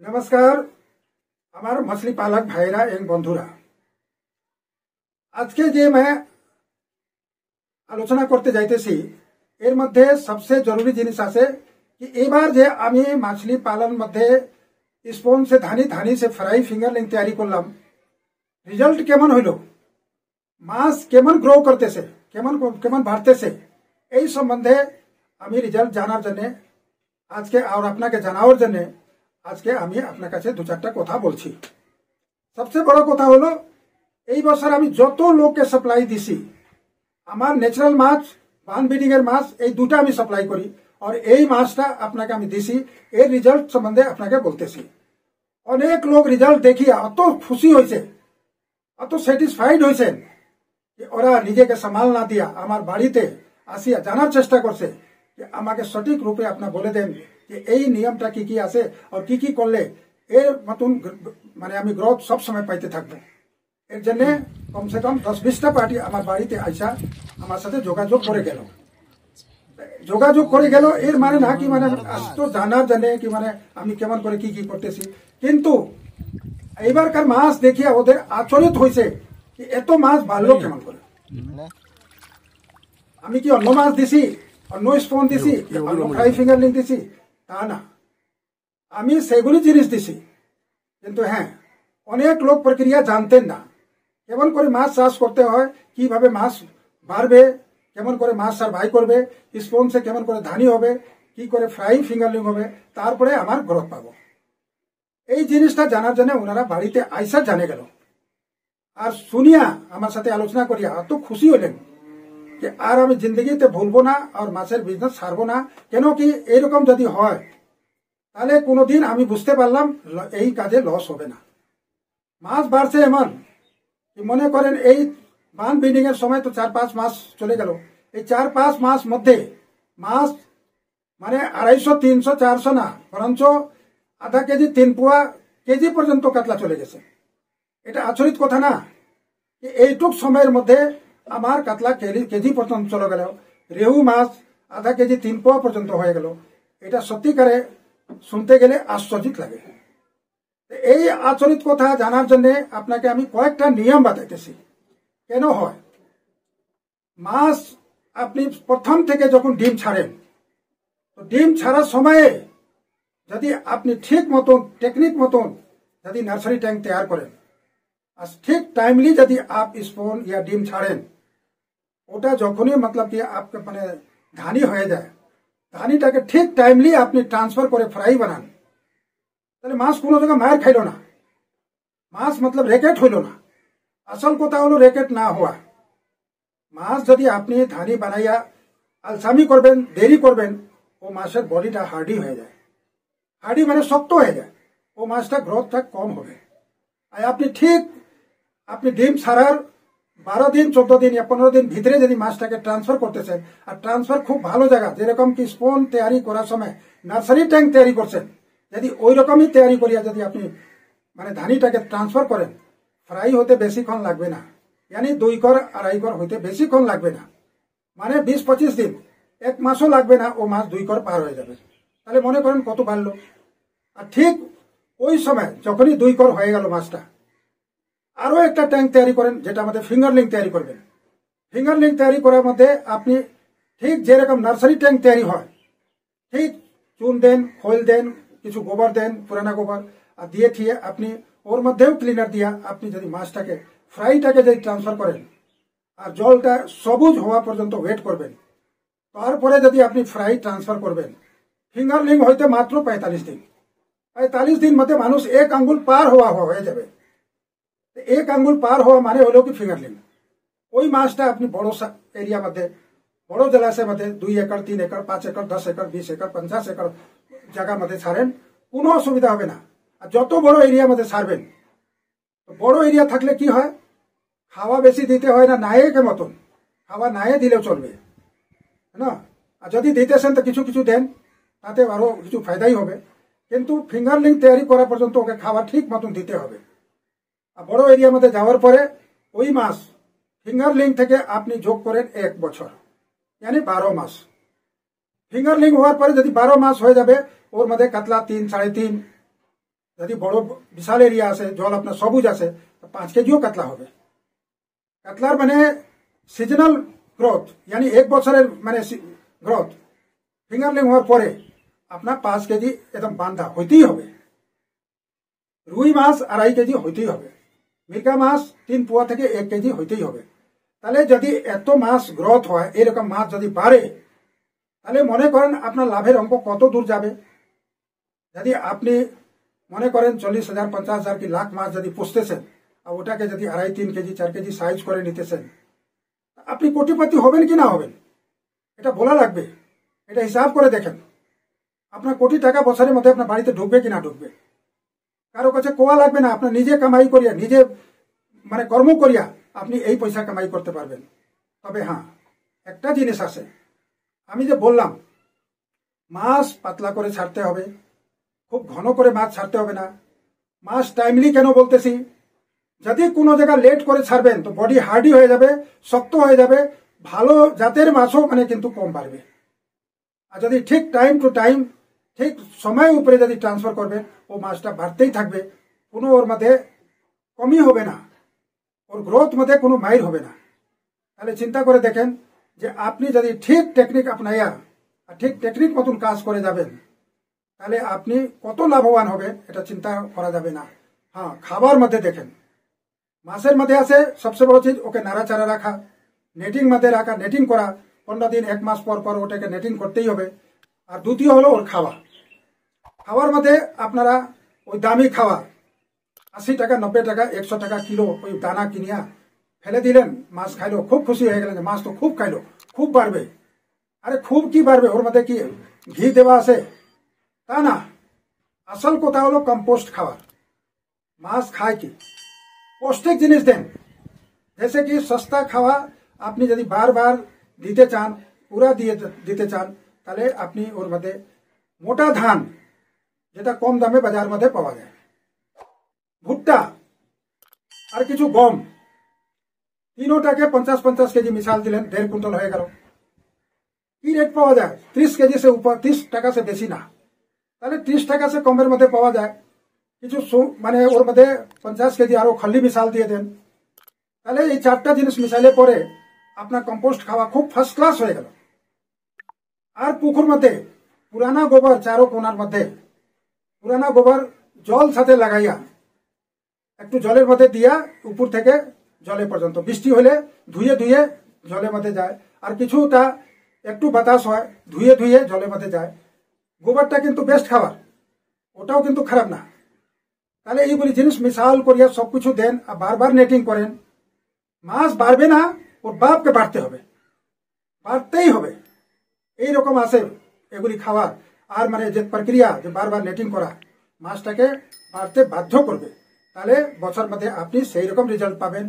नमस्कार আমার मछली पालक भाईरा एवं बंधुरा आज के जे मैं आलोचना करते जाइतेছি एर मध्य सबसे जरूरी जिनिस आछे कि एबार जे आमी मछली पालन मध्य स्पोन से धानी से फ्राई फिंगारलिंग तैयारी करलाम रिजल्ट केमन हইল माछ केमन ग्रो करतेছে केमन बाড়তেছে এই সম্বন্ধে আমি রিজাল্ট জানার জন্য আজকে আর আপনাকে জানাওয়ার জন্য আজকে আমি আপনার কাছে দু চারটা কথা বলছি। সবচেয়ে বড় কথা হলো এই বছর আমি যত লোককে সাপ্লাই দিছি আমার ন্যাচারাল মাছ বান ব্রিডিং এর মাছ এই দুটো আমি সাপ্লাই করি আর এই মাছটা আপনাকে আমি দিছি এর রেজাল্ট সম্বন্ধে আপনাকে বলতেছি। অনেক লোক রেজাল্ট দেখিয়া অত খুশি হয়েছে অত স্যাটিসফাইড হয়েছেন যে ওরা নিজেকে সামাল না দিয়া আমার বাড়িতে আসিয়া জানার চেষ্টা করছে যে আমাকে সঠিক রূপে আপনি বলে দেন যে এই নিয়মটা কি আছে আর কি করলে এর মতন মানে আমি গ্রোথ সব সময় পাইতে থাকবো। এর জন্য কমসে কম 10-20টা পার্টি আমার বাড়িতে আইসা আমার সাথে যোগাযোগ করে গেল এর মানে না কি মানে তো জানার জন্য কি মানে আমি কেমন করে কি করতেছি কিন্তু এইবারকার মাছ দেখিয়া ওদের আচরিত হয়েছে যে এত মাছ বাড়লো কেমন করে। আমি কি অন্য মাছ দিছি অন্য স্পন দিছি অন্য ফ্রাই ফিঙ্গারলিং দিছি তা না আমি সেগুলি জিনিস দিছি কিন্তু হ্যাঁ অনেক লোক প্রক্রিয়া জানতেন না কেমন করে মাছ চাষ করতে হয় কিভাবে মাছ বাড়বে কেমন করে মাছ সার্ভাইভ করবে স্পন সে কেমন করে ধানি হবে কি করে ফ্রাই ফিঙ্গারলিং হবে তারপরে আমার গ্রোথ পাবো এই জিনিসটা জানার জন্য ওনারা বাড়িতে আইসা জানে গেল আর শুনিয়া আমার সাথে আলোচনা করিয়া এত খুশি হলেন যে আর আমি জিন্দগিতে ভুলবো না আর মাছের বিজনেস ছাড়বো না কেন কি এইরকম যদি হয় তাহলে কোনোদিন আমি বুঝতে পারলাম এই কাজে লস হবে না। মাছ বাড়ছে এমন মনে করেন এই বান ব্রিডিং এর সময় তো 4-5 মাস চলে গেল এই 4-5 মাস মধ্যে মাছ মানে 250-300-400 না বরঞ্চ আধা কেজি 3 পোয়া কেজি পর্যন্ত কাতলা চলে গেছে। এটা আচরিত কথা না এইটুক সময়ের মধ্যে আমার কাতলা কেজি পর্যন্ত চলে গেল রেহু মাছ আধা কেজি 3 পোয়া পর্যন্ত হয়ে গেল। এটা সত্যিকারে শুনতে গেলে আশ্চর্য লাগে। এই আচরিত কথা জানার জন্য আপনাকে আমি কয়েকটা নিয়ম বাতাইতেছি কেন হয়। মাছ আপনি প্রথম থেকে যখন ডিম ছাড়েন তো ডিম ছাড়ার সময়ে যদি আপনি ঠিক মতন টেকনিক মতন যদি নার্সারি ট্যাঙ্ক তৈরি করেন আর ঠিক টাইমলি যদি आप स्पोन या ডিম ছাড়েন ওটা যখনই मतलब कि आपके মানে ধানি হয়ে যায় ধানিটাকে ঠিক টাইমলি আপনি ট্রান্সফার করে ফ্রাই বানান তাহলে মাছ কোনো জায়গা মার খাইল না মাছ मतलब রেকেট হইল না। আসল কথা হলো রেকেট না হওয়া। মাছ যদি আপনি ধানি বানাইয়া আলসামি করবেন দেরি করবেন ও মাছের বডিটা হার্ডি হয়ে যায় হার্ডি মানে শক্ত হয়ে যায় ও মাছটা গ্রোথটা কম হবে। আর আপনি ডিম ছাড়ার 12 दिन 14 दिन या 15 दिन ভিতরে যদি মাছটাকে ট্রান্সফার করতেছেন আর ট্রান্সফার খুব ভালো জায়গা যেরকম কি স্পন তৈরি করার সময় নার্সারি ট্যাঙ্ক তৈরি করছেন যদি ওই রকমই তৈরি করিয়া যদি আপনি মানে ধানিটাকে ট্রান্সফার করেন ফ্রাই হতে বেশিক্ষণ লাগবে না यानी 2 কর 2.5 কর হইতে বেশিক্ষণ লাগবে না মানে 20-25 दिन 1 মাসও লাগবে না ও মাছ 2 কর পার হয়ে যাবে। তাহলে মনে করেন কত বাড়লো। আর ঠিক ওই সময় যখনই 2 কর হয়ে গেল মাছটা আরো একটা ট্যাঙ্ক তৈরি করেন যেটা আমাদের ফিঙ্গারলিং তৈরি করবেন। ফিঙ্গারলিং তৈরি করার মধ্যে আপনি ঠিক যেরকম নার্সারি ট্যাঙ্ক তৈরি হয় ঠিক চুন দেন খোল দেন কিছু গোবর দেন পুরানা গোবর আর দিয়ে থিয়ে আপনি ওর মধ্যেও ক্লিনার দিয়া আপনি যদি মাছটাকে ফ্রাইটাকে যদি ট্রান্সফার করেন আর জলটা সবুজ হওয়া পর্যন্ত ওয়েট করবেন তারপরে যদি আপনি ফ্রাই ট্রান্সফার করবেন ফিঙ্গারলিং হইতে মাত্র 45 दिन 45 दिन মধ্যে মানুষ 1 আঙ্গুল পার হয়ে যাবে। 1 আঙ্গুল পার হওয়া মানে হলো কি ফিঙ্গারলিং। ওই মাছটা আপনি বড় এরিয়া মধ্যে বড় জলাশয়ের মধ্যে 2 acre 3 acre 5 acre 10 acre 20 acre 50 acre জায়গা মধ্যে ছাড়েন কোনো অসুবিধা হবে না। আর যত বড় এরিয়া মধ্যে ছাড়বেন তো বড় এরিয়া থাকলে কি হয় খাওয়া বেশি দিতে হয় না নায়কের মতন খাওয়া নাই দিলেও চলবে না। আর যদি দিতেছেন তো কিছু কিছু দেন, তাতে আরো কিছু ফায়দাই হবে। কিন্তু ফিঙ্গারলিং তৈরি করা পর্যন্ত ওকে খাবার ঠিক মতন দিতে হবে। আর বড় এরিয়ার মধ্যে যাওয়ার পরে ওই মাস ফিঙ্গারলিং থেকে আপনি যোগ করেন 1 বছর, यानी 12 মাস। ফিঙ্গারলিং হওয়ার পরে যদি 12 মাস হয়ে যাবে, ওর মধ্যে কাতলা 3, 3.5, যদি বড় বিশাল এরিয়া আছে, জল আপনার সবুজ আছে, তো 5 কেজিও কাতলা হবে। কাতলার মানে সিজনাল গ্রোথ, यानी 1 বছরের মানে গ্রোথ ফিঙ্গারলিং হওয়ার পরে আপনার 5 কেজি একদম বান্ধা হইতেই হবে। রুই মাছ 2.5 কেজি হইতেই হবে। মির্গা মাছ 3 পোয়া থেকে 1 কেজি হইতেই হবে। তাহলে যদি এত মাছ গ্রোথ হয়, এরকম মাছ যদি বাড়ে, তাহলে মনে করেন আপনার লাভের অঙ্ক কত দূর যাবে। যদি আপনি মনে করেন 40,000, 50,000 কি লাখ মাছ যদি পুষতেছেন, আর ওটাকে যদি 2.5, 3 কেজি, 4 কেজি সাইজ করে নিতেছেন, আপনি কোটিপতি হবেন কি না হবেন এটা বলা লাগবে। এটা হিসাব করে দেখেন, আপনার কোটি টাকা বছরের মধ্যে আপনার বাড়িতে ঢুকবে কি না ঢুকবে। কারো কাছে কোয়া লাগবে না, আপনার নিজে কামাই করিয়া, নিজে মানে কর্ম করিয়া আপনি এই পয়সা কামাই করতে পারবেন। তবে হ্যাঁ, একটা জিনিস আছে, আমি যে বললাম মাছ পাতলা করে ছাড়তে হবে, খুব ঘন করে মাছ ছাড়তে হবে না। মাছ টাইমলি কেন বলতেছি, যদি কোনো জায়গা লেট করে ছাড়বেন তো বডি হার্ডি হয়ে যাবে, শক্ত হয়ে যাবে, ভালো জাতের মাছও মানে কিন্তু কম পারবে। আর যদি ঠিক টাইম টু টাইম ঠিক সময় উপরে যদি ট্রান্সফার করবেন, ও মাছটা বাড়তেই থাকবে, কোনো ওর মধ্যে কমই হবে না, ওর গ্রোথ মধ্যে কোনো মাইর হবে না। তাহলে চিন্তা করে দেখেন যে আপনি যদি ঠিক টেকনিক আপনাইয়া আর ঠিক টেকনিক মতন কাজ করে যাবেন, তাহলে আপনি কত লাভবান হবেন এটা চিন্তা করা যাবে না। হ্যাঁ, খাবার মধ্যে দেখেন, মাছের মধ্যে আছে সবচেয়ে বড় চিজ ওকে নাড়াচাড়া রাখা, নেটিং মধ্যে রাখা, নেটিং করা 15 দিন 1 মাস পর পর ওটাকে নেটিং করতেই হবে। আর দ্বিতীয় হলো ওর খাওয়া। খাওয়ার মধ্যে আপনারা ওই দামি খাওয়া 80 টাকা, 90 টাকা, 100 টাকা কিলো ওই দানা কিনিয়া ফেলে দিলেন, মাছ খাইলো, খুব খুশি হয়ে গেলেন, মাছ তো খুব খাইলো, খুব বাড়বে। আরে খুব কি বাড়বে, ওর মধ্যে কি ঘি দেওয়া আছে তা না। আসল কথা হলো কম্পোস্ট খাওয়ার। মাছ খায় কি পৌষ্টিক জিনিস দেন। जैसे कि सस्ता खावा আপনি যদি বারবার দিতে চান, পুরা দিয়ে দিতে চান, তাহলে আপনি ওর মধ্যে মোটা ধান, যেটা কম দামে বাজার মধ্যে পাওয়া যায়, ভুট্টা আর কিছু গম, তিনোটাকে 50-50 কেজি মিশাল দিলেন, 1.5 কুইন্টাল হয়ে গেল। কি রেট পাওয়া যায়? 30 কেজি से ऊपर, 30 টাকা से বেশি না। তাহলে 30 টাকা से কমের মধ্যে পাওয়া যায়। কিছু মানে ওর মধ্যে 50 কেজি আরো খল্লি মিশাল দিয়ে দেন, তাহলে এই 4টা জিনিস মিশাইলে পরে আপনার কম্পোস্ট খাওয়া খুব ফার্স্ট ক্লাস হয়ে গেল। আর পুকুর মধ্যে পুরানা গোবর, চারো কোনার মধ্যে পুরানা গোবর জল সাথে লাগাইয়া একটু জলের মধ্যে দিয়া উপর থেকে জলে পর্যন্ত, বৃষ্টি হলে ধুয়ে ধুয়ে জলের মধ্যে যায়, আর কিছুটা একটু বাতাস হয়, ধুয়ে ধুয়ে জলের মধ্যে যায়। গোবরটা কিন্তু বেস্ট খাবার, ওটাও কিন্তু খারাপ না। তাহলে এইগুলি জিনিস মিশাল করিয়া সবকিছু দেন, আর বারবার নেটিং করেন। মাছ বাড়বে না, ওর বাপকে বাড়তে হবে, বাড়তেই হবে। এইরকম আছে এগুলি খাওয়ার। আর মানে যে প্রক্রিয়া, যে বারবার নেটিং করা, মাছটাকে বাড়তে বাধ্য করবে। তাহলে বছর মধ্যে আপনি সেই রকম রেজাল্ট পাবেন।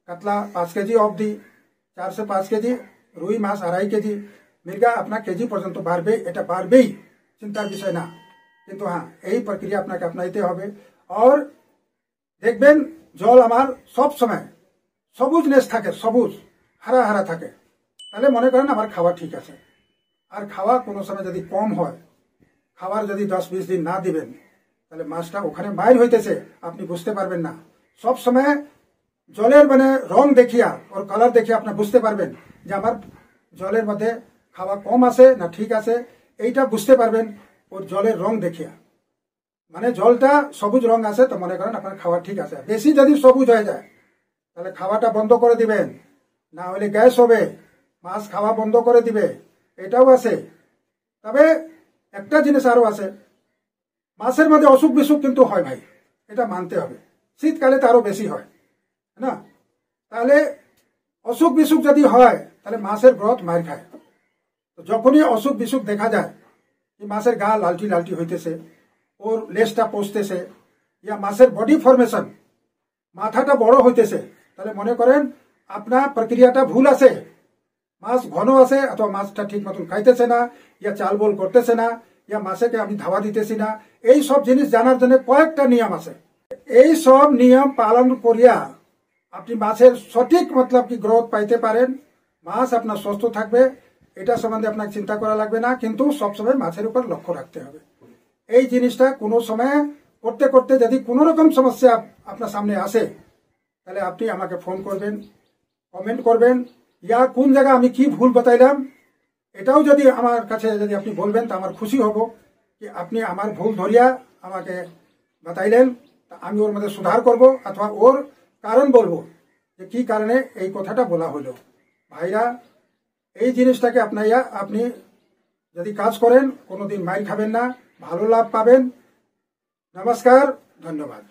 কাতলা 5 কেজি অবধি, 4 से 5 কেজি, রুই মাছ 2.5 কেজি, মৃগা আপনার কেজি পর্যন্ত বাড়বে, এটা বাড়বেই, চিন্তার বিষয় না। কিন্তু হ্যাঁ, এই প্রক্রিয়া আপনাকে আপনাইতে হবে। আর দেখবেন জল আমার সব সময় সবুজ নেস থাকে, সবুজ হারা হারা থাকে, তাহলে মনে করেন আমার খাওয়া ঠিক আছে। আর খাওয়া কোনো সময় যদি কম হয়, খাবার যদি 10-20 দিন না দিবেন, তাহলে মাছটা ওখানে বাইর হইতেছে, আপনি বুঝতে পারবেন না। সব সময় জলের মানে রং দেখিয়া ওর কালার দেখিয়া আপনি বুঝতে পারবেন যে আমার জলের মধ্যে খাওয়া কম আছে না ঠিক আছে। এইটা বুঝতে পারবেন ওর জলের রং দেখিয়া। মানে জলটা সবুজ রং আছে তো মনে করেন আপনার খাওয়া ঠিক আছে। বেশি যদি সবুজ হয়ে যায়, তাহলে খাওয়াটা বন্ধ করে দিবেন, না হলে গ্যাস হবে, মাছ খাওয়া বন্ধ করে দিবে, এটাও আছে। তবে একটা জিনিস আরো আছে, মাছের মধ্যে অসুখ বিসুখ কিন্তু হয় ভাই, এটা মানতে হবে। শীতকালে তো আরো বেশি হয় না। তাহলে অসুখ বিসুখ যদি হয়, তাহলে মাছের গ্রোথ মার খায়। তো যখনই অসুখ বিসুখ দেখা যায়, যে মাছের গা লালটি লালটি হইতেছে, ওর লেজটা পচতেছে, ইয়া মাছের বডি ফরমেশন, মাথাটা বড় হইতেছে, তাহলে মনে করেন আপনার প্রক্রিয়াটা ভুল আছে। মাছ ঘন আছে অথবা মাছটা ঠিক মতন খাইতেছে না, ইয়া চাল বল করতেছে না, ইয়া মাছকে আমি ধাওয়া দিতেছি না, এই সব জিনিস জানার জন্য কয়েকটা নিয়ম আছে। এই সব নিয়ম পালন করিয়া আপনি মাছের সঠিক মতলব কি গ্রোথ পাইতে পারেন, মাছ আপনার সুস্থ থাকবে, এটা সম্বন্ধে আপনাকে চিন্তা করা লাগবে না। কিন্তু সবসময় মাছের উপর লক্ষ্য রাখতে হবে। এই জিনিসটা কোনো সময় করতে করতে যদি কোনো রকম সমস্যা আপনার সামনে আসে, তাহলে আপনি আমাকে ফোন করবেন, কমেন্ট করবেন, ইয়া কোন জায়গা আমি কি ভুল বাতাইলাম এটাও যদি আমার কাছে যদি আপনি বলবেন তা আমার খুশি হব কি আপনি আমার ভুল ধরিয়া আমাকে বাতাইলেন, আমি ওর মধ্যে সুধার করব অথবা ওর কারণ বলবো যে কি কারণে এই কথাটা বলা হলো। ভাইরা, এই জিনিসটাকে আপনাইয়া আপনি যদি কাজ করেন কোনোদিন মাইর খাবেন না, ভালো লাভ পাবেন। নমস্কার, ধন্যবাদ।